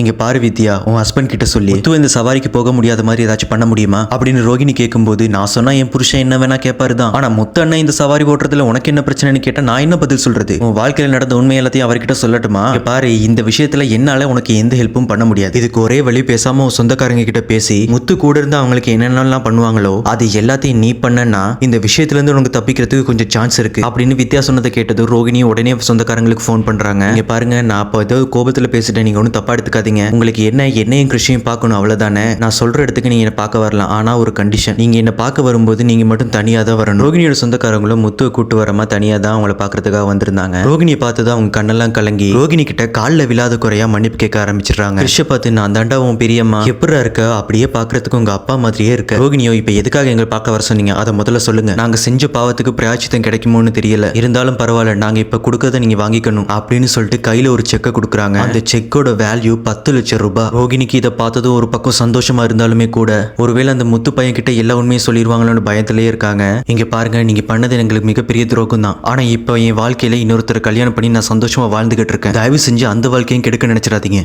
இங்க பாரு வித்யா, உன் ஹஸ்பண்ட் கிட்ட சொல்லி முத்து இந்த சவாரிக்கு போக முடியாத மாதிரி ஏதாச்சும் பண்ண முடியுமா அப்படின்னு ரோகிணி கேட்கும்போது, நான் சொன்னா என் புருஷன் என்ன வேணா கேட்பாரு தான், ஆனா முத்து அண்ணன் இந்த சவாரி ஓட்டுறதுல உனக்கு என்ன பிரச்சனைன்னு கேட்டா நான் என்ன பதில் சொல்றது? உன் வாழ்க்கையில் நடந்த உண்மை எல்லாத்தையும் அவர்கிட்ட சொல்லட்டுமா? இங்க பாரு, இந்த விஷயத்துல என்னால உனக்கு எந்த ஹெல்ப்பும் பண்ண முடியாது. இதுக்கு ஒரே வழி, பேசாம உன் சொந்தக்காரங்க கிட்ட பேசி முத்து கூட இருந்து அவங்களுக்கு என்னென்னலாம் பண்ணுவாங்களோ அது எல்லாத்தையும் நீ பண்ணனா இந்த விஷயத்துல இருந்து உனக்கு தப்பிக்கிறதுக்கு கொஞ்சம் சான்ஸ் இருக்கு அப்படின்னு வித்யா சொன்னதை கேட்டது ரோகிணி உடனே சொந்தக்காரங்களுக்கு ஃபோன் பண்றாங்க. இங்க பாருங்க, நான் அப்போ ஏதோ கோபத்துல பேசிட்டேன், நீங்க ஒன்றும் தப்பா எடுத்துக்காதீங்க. உங்களுக்கு என்னையும் கிருஷியும் பார்க்கணும் அவ்வளவுதானே. நான் சொல்ற இடத்துக்கு நீங்க என்ன பார்க்க வரலாம், ஆனா ஒரு கண்டிஷன், நீங்க என்ன பார்க்க வரும்போது நீங்க மட்டும் தனியா தான் வரணும். ரோகிணியோட சொந்தக்காரங்களும் முத்துவை கூட்டு வரமா தனியா தான் அவங்கள பாக்குறதுக்காக வந்திருந்தாங்க. ரோகிணியை பார்த்தது அவங்க கண்ணெல்லாம் கலங்கி ரோகிணி கிட்ட காலில் விழாத குறையா மன்னிப்பு கேட்க ஆரம்பிச்சிடுறாங்க. கிருஷ பார்த்து, நான் தாண்டா உன் பெரியம்மா, எப்படா இருக்க, அப்படியே பாக்குறதுக்கு உங்க அப்பா மாதிரியே இருக்க. ரோகிணியோ, இப்ப எதுக்காக எங்களை பார்க்க வர சொன்னீங்க, அதை முதல்ல சொல்லுங்க. நாங்க செஞ்ச பாவத்துக்கு பிராயச்சித்தம் கிடைக்குமோன்னு தெரியல, இருந்தாலும் பரவாயில்ல, நாங்க இப்ப கொடுக்கறத நீங்க வாங்கிக்கணும் அப்படின்னு சொல்லிட்டு கையில ஒரு செக்கை கொடுக்குறாங்க. அந்த செக்கோட வேல்யூ 10 லட்சம் ரூபாய். ரோகிணிக்கு இதை பார்த்ததும் ஒரு பக்கம் சந்தோஷமா இருந்தாலுமே கூட ஒருவேளை அந்த முத்து பையன் கிட்ட எல்லா உண்மையும் சொல்லிடுவாங்களோன்னு பயத்திலேயே இருக்காங்க. இங்க பாருங்க, நீங்க பண்ணது எங்களுக்கு மிகப்பெரிய துரோகம் தான், ஆனா இப்போ என் வாழ்க்கையில இன்னொருத்தர் கல்யாணம் பண்ணி நான் சந்தோஷமா வாழ்ந்துகிட்டு இருக்கேன். தயவு செஞ்சு அந்த வாழ்க்கையும் கெடுக்க நினைச்சிடாதீங்க.